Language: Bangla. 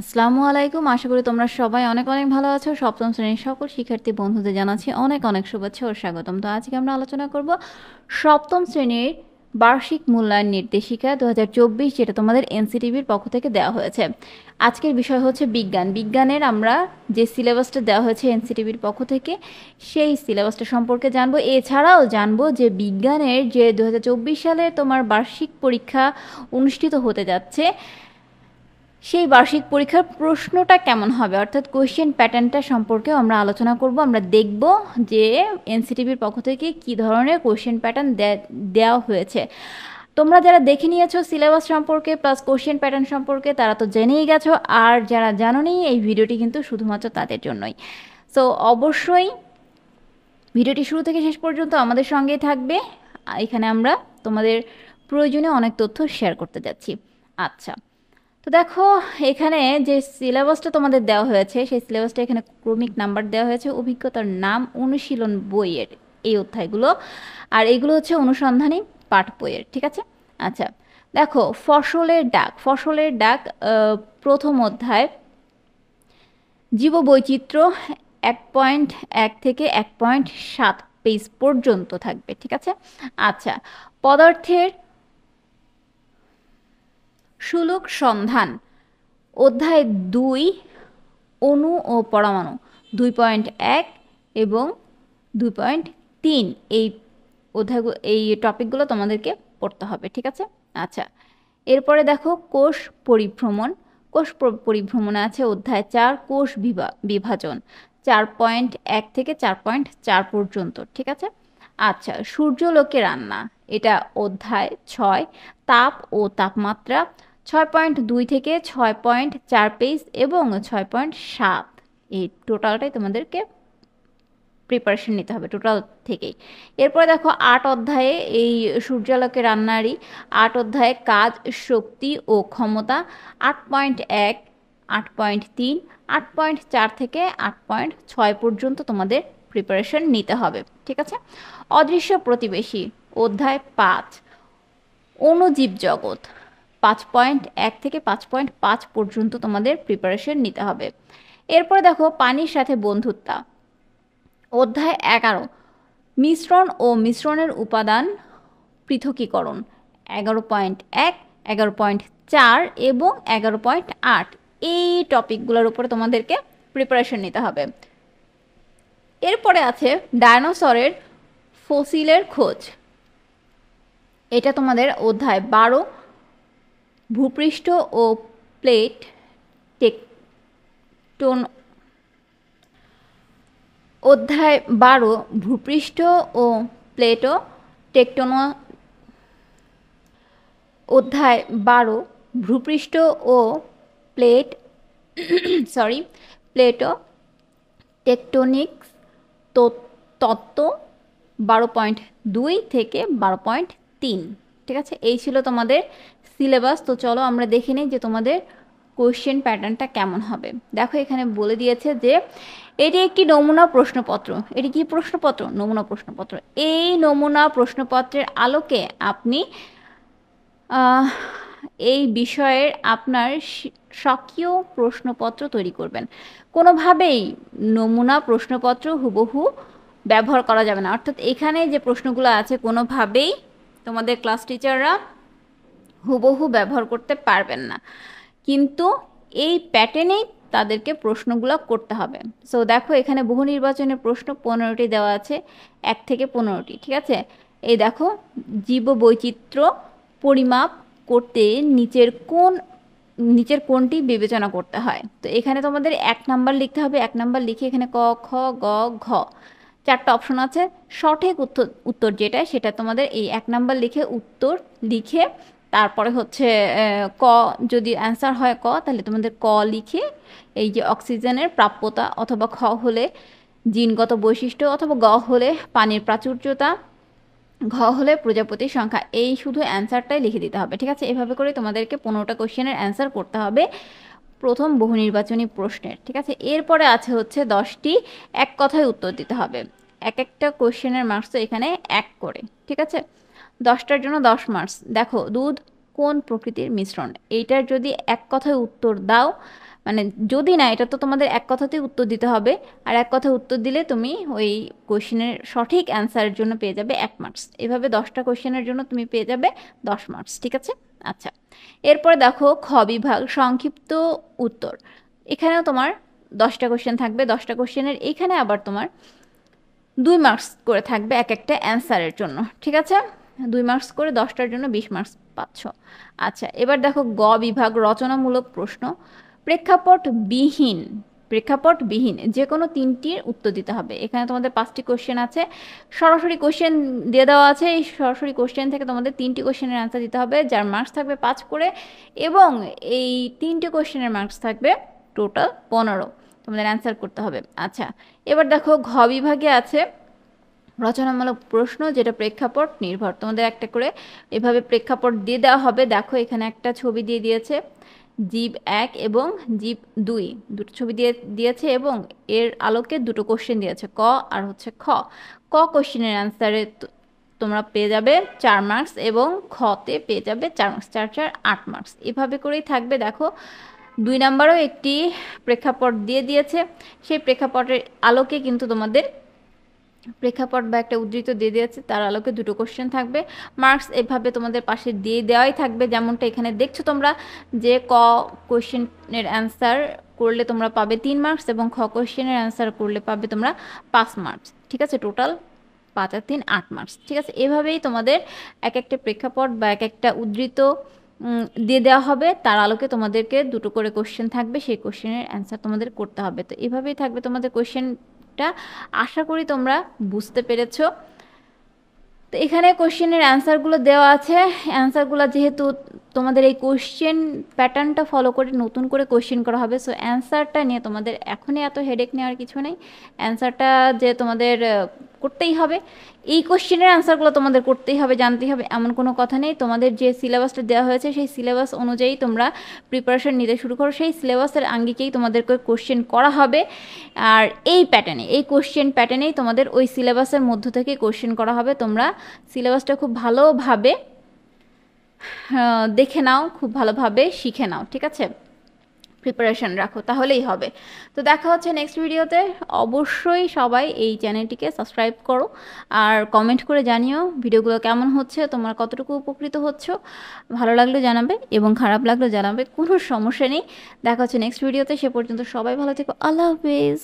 আসসালামু আলাইকুম। আশা করি তোমরা সবাই অনেক অনেক ভালো আছো। সপ্তম শ্রেণীর সকল শিক্ষার্থী বন্ধুদের জানাচ্ছি অনেক অনেক শুভেচ্ছা ও স্বাগতম। তো আজকে আমরা আলোচনা করব সপ্তম শ্রেণীর বার্ষিক মূল্যায়ন নির্দেশিকা 2024, যেটা তোমাদের এনসিটিভির পক্ষ থেকে দেওয়া হয়েছে। আজকের বিষয় হচ্ছে বিজ্ঞান। বিজ্ঞানের আমরা যে সিলেবাসটা দেওয়া হয়েছে এনসিটিভির পক্ষ থেকে, সেই সিলেবাসটা সম্পর্কে জানবো। এছাড়াও জানবো যে বিজ্ঞানের যে 2024 সালে তোমার বার্ষিক পরীক্ষা অনুষ্ঠিত হতে যাচ্ছে, সেই বার্ষিক পরীক্ষার প্রশ্নটা কেমন হবে, অর্থাৎ কোয়েশ্চেন প্যাটার্নটা সম্পর্কেও আমরা আলোচনা করব। আমরা দেখব যে এনসিটিভির পক্ষ থেকে কী ধরনের কোয়েশ্চেন প্যাটার্ন দেওয়া হয়েছে। তোমরা যারা দেখে নিয়েছো সিলেবাস সম্পর্কে প্লাস কোয়েশ্চেন প্যাটার্ন সম্পর্কে, তারা তো জেনেই গেছো। আর যারা জানোনি, এই ভিডিওটি কিন্তু শুধুমাত্র তাদের জন্যই। সো অবশ্যই ভিডিওটি শুরু থেকে শেষ পর্যন্ত আমাদের সঙ্গেই থাকবে। এখানে আমরা তোমাদের প্রয়োজনীয় অনেক তথ্য শেয়ার করতে যাচ্ছি। আচ্ছা, তো দেখো এখানে যে সিলেবাসটা তোমাদের দেওয়া হয়েছে, সেই সিলেবাসটা এখানে ক্রমিক নাম্বার দেওয়া হয়েছে, অভিজ্ঞতার নাম, অনুশীলন বইয়ের এই অধ্যায়গুলো, আর এইগুলো হচ্ছে অনুসন্ধানী পাঠ বইয়ের। ঠিক আছে। আচ্ছা, দেখো ফসলের ডাক। ফসলের ডাক প্রথম অধ্যায়, জীববৈচিত্র্য 1.1 থেকে 1.7 পেজ পর্যন্ত থাকবে। ঠিক আছে। আচ্ছা, পদার্থের সুলুক সন্ধান অধ্যায় 2, অণু ও পরমাণু 2.1 এবং 2.3, এই অধ্যায়গুলো, এই টপিকগুলো তোমাদেরকে পড়তে হবে। ঠিক আছে। আচ্ছা, এরপরে দেখো কোষ পরিভ্রমণ। কোষ পরিভ্রমণে আছে অধ্যায় 4, কোষ বিভাজন 4.1 থেকে 4.4 পর্যন্ত। ঠিক আছে। আচ্ছা, সূর্যলোকে রান্না, এটা অধ্যায় 6, তাপ ও তাপমাত্রা 6.2 থেকে 6.4 পেজ এবং 6.7, এই টোটালটাই তোমাদেরকে প্রিপারেশন নিতে হবে টোটাল থেকেই। এরপরে দেখো 8 অধ্যায়ে এই সূর্যালোকে রান্নারই 8 অধ্যায়ে কাজ, শক্তি ও ক্ষমতা 8.1, 8.3, 8.4 থেকে 8.6 পর্যন্ত তোমাদের প্রিপারেশন নিতে হবে। ঠিক আছে। অদৃশ্য প্রতিবেশী অধ্যায় 5, অণুজীব জগৎ 5.1 থেকে 5.5 পর্যন্ত তোমাদের প্রিপারেশন নিতে হবে। এরপরে দেখো পানির সাথে বন্ধুত্ব অধ্যায় 11, মিশ্রণ ও মিশ্রণের উপাদান পৃথকীকরণ 11.1, 11.4 এবং 11.8, এই টপিকগুলোর উপরে তোমাদেরকে প্রিপারেশন নিতে হবে। এরপরে আছে ডায়নোসরের ফসিলের খোঁজ, এটা তোমাদের অধ্যায় 12, ভূপৃষ্ঠ ও প্লেট টেকটোন অধ্যায় 12, ভূপৃষ্ঠ ও প্লেটো টেকটোনো অধ্যায় 12, ভূপৃষ্ঠ ও প্লেটো টেকটোনিক্স তত্ত্ব 12.2 থেকে 12.3। ঠিক আছে, এই ছিল তোমাদের সিলেবাস। তো চলো আমরা দেখে নিই যে তোমাদের কোয়েশ্চেন প্যাটার্নটা কেমন হবে। দেখো এখানে বলে দিয়েছে যে এটি একটি নমুনা প্রশ্নপত্র। এটি কি প্রশ্নপত্র? নমুনা প্রশ্নপত্র। এই নমুনা প্রশ্নপত্রের আলোকে আপনি এই বিষয়ের আপনার স্বকীয় প্রশ্নপত্র তৈরি করবেন। কোনোভাবেই নমুনা প্রশ্নপত্র হুবহু ব্যবহার করা যাবে না, অর্থাৎ এখানে যে প্রশ্নগুলো আছে কোনোভাবেই তোমাদের ক্লাস টিচাররা হুবহু ব্যবহার করতে পারবেন না, কিন্তু এই প্যাটার্নেই তাদেরকে প্রশ্নগুলো করতে হবে। সো দেখো এখানে বহু নির্বাচনের প্রশ্ন 15টি দেওয়া আছে, 1 থেকে 15টি। ঠিক আছে। এই দেখো জীববৈচিত্র্য পরিমাপ করতে নিচের কোনটি বিবেচনা করতে হয়। তো এখানে তোমাদের 1 নাম্বার লিখতে হবে। 1 নাম্বার লিখে এখানে ক, খ, গ, ঘ 4টা অপশন আছে। সঠিক উত্তর যেটা, সেটা তোমাদের এই 1 নাম্বার লিখে উত্তর লিখে, তারপরে হচ্ছে ক, যদি অ্যান্সার হয় ক, তাহলে তোমাদের ক লিখে এই যে অক্সিজেনের প্রাপ্যতা, অথবা খ হলে জিনগত বৈশিষ্ট্য, অথবা গ হলে পানির প্রাচুর্যতা, ঘ হলে প্রজাপতির সংখ্যা, এই শুধু অ্যান্সারটাই লিখে দিতে হবে। ঠিক আছে। এভাবে করে তোমাদেরকে 15টা কোশ্চেনের অ্যান্সার করতে হবে প্রথম বহু নির্বাচনী প্রশ্নের। ঠিক আছে। এরপরে আছে হচ্ছে 10টি এক কথায় উত্তর দিতে হবে। এক একটা কোশ্চেনের মার্কস তো এখানে 1 করে। ঠিক আছে। 10টার জন্য 10 মার্কস। দেখো দুধ কোন প্রকৃতির মিশ্রণ, এইটার যদি এক কথায় উত্তর দাও মানে যদি না, এটা তো তোমাদের এক কথাতেই উত্তর দিতে হবে, আর এক কথা উত্তর দিলে তুমি ওই কোয়েশ্চেনের সঠিক অ্যান্সারের জন্য পেয়ে যাবে 1 মার্কস। এভাবে 10টা কোয়েশ্চেনের জন্য তুমি পেয়ে যাবে 10 মার্কস, ঠিক আছে? আচ্ছা, এরপর দেখো খ বিভাগ সংক্ষিপ্ত উত্তর। এখানেও তোমার 10টা কোয়েশ্চেন থাকবে। 10টা কোয়েশ্চেনের এখানে আবার তোমার 2 মার্কস করে থাকবে এক একটা অ্যান্সারের জন্য, ঠিক আছে? 2 মার্কস করে 10টার জন্য 20 মার্কস পাচ্ছ। আচ্ছা, এবার দেখো গ বিভাগ রচনামূলক প্রশ্ন। প্রেক্ষাপটবিহীন প্রেক্ষাপটবিহীন যে কোনো 3টির উত্তর দিতে হবে। এখানে তোমাদের 5টি কোশ্চেন আছে, সরাসরি কোশ্চেন দিয়ে দেওয়া আছে। এই সরাসরি কোশ্চেন থেকে তোমাদের 3টি কোশ্চেনের অ্যান্সার দিতে হবে, যার মার্কস থাকবে 5 করে, এবং এই 3টে কোশ্চেনের মার্কস থাকবে টোটাল 15। তোমাদের অ্যান্সার করতে হবে। আচ্ছা, এবার দেখো ঘ বিভাগে আছে রচনামূলক প্রশ্ন, যেটা প্রেক্ষাপট নির্ভর। তোমাদের একটা করে এভাবে প্রেক্ষাপট দিয়ে দেওয়া হবে। দেখো এখানে একটা ছবি দিয়ে দিয়েছে, জীব 1 এবং জীব 2, দুটো ছবি দিয়েছে এবং এর আলোকে দুটো কোশ্চেন দিয়েছে, ক আর হচ্ছে খ। ক কোশ্চেনের অ্যান্সারে তোমরা পেয়ে যাবে 4 মার্কস এবং খতে পেয়ে যাবে 4 মার্কস, 4 4 8 মার্কস। এভাবে করেই থাকবে। দেখো 2 নাম্বারও একটি প্রেক্ষাপট দিয়ে দিয়েছে, সেই প্রেক্ষাপটের আলোকে কিন্তু তোমাদের প্রেক্ষাপট বা একটা উদ্ধৃত দিয়ে দিয়েছে, তার আলোকে দুটো কোশ্চেন থাকবে। মার্কস এভাবে তোমাদের পাশে দিয়ে দেওয়াই থাকবে, যেমনটা এখানে দেখছো তোমরা, যে ক কোশ্চেনের অ্যান্সার করলে তোমরা পাবে 3 মার্কস এবং খ কোশ্চেনের অ্যান্সার করলে পাবে তোমরা 5 মার্কস, ঠিক আছে? টোটাল 5 আর 3 8 মার্কস, ঠিক আছে? এভাবেই তোমাদের এক একটা প্রেক্ষাপট বা এক একটা উদ্ধৃত দিয়ে দেওয়া হবে, তার আলোকে তোমাদেরকে দুটো করে কোশ্চেন থাকবে, সেই কোশ্চেনের অ্যান্সার তোমাদের করতে হবে। তো এভাবেই থাকবে তোমাদের কোশ্চেনটা। আশা করি তোমরা বুঝতে পেরেছো। তো এখানে কোশ্চেনের অ্যান্সারগুলো দেওয়া আছে। অ্যান্সারগুলো যেহেতু তোমাদের এই কোশ্চেন প্যাটার্নটা ফলো করে নতুন করে কোশ্চেন করা হবে, সো অ্যান্সারটা নিয়ে তোমাদের এখনই এত হেডেক নেওয়ার কিছু নেই। অ্যান্সারটা যে তোমাদের করতেই হবে, এই কোশ্চেনের অ্যান্সারগুলো তোমাদের করতেই হবে, জানতেই হবে, এমন কোনো কথা নেই। তোমাদের যে সিলেবাসটা দেওয়া হয়েছে সেই সিলেবাস অনুযায়ী তোমরা প্রিপারেশন নিতে শুরু করো, সেই সিলেবাসের আঙ্গিকেই তোমাদেরকে কোশ্চেন করা হবে। আর এই প্যাটার্নে, এই কোশ্চেন প্যাটার্নেই তোমাদের ওই সিলেবাসের মধ্য থেকে কোশ্চেন করা হবে। তোমরা সিলেবাসটা খুব ভালোভাবে দেখে নাও, খুব ভালোভাবে শিখে নাও, ঠিক আছে? প্রিপারেশন রাখো, তাহলেই হবে। তো দেখা হচ্ছে নেক্সট ভিডিওতে। অবশ্যই সবাই এই চ্যানেলটিকে সাবস্ক্রাইব করো আর কমেন্ট করে জানিও ভিডিওগুলো কেমন হচ্ছে, তোমরা কতটুকু উপকৃত হচ্ছ। ভালো লাগলে জানাবে এবং খারাপ লাগলে জানাবে, কোনো সমস্যা নেই। দেখা হচ্ছে নেক্সট ভিডিওতে। সে পর্যন্ত সবাই ভালো থেকো। আল্লাহ হাফেজ।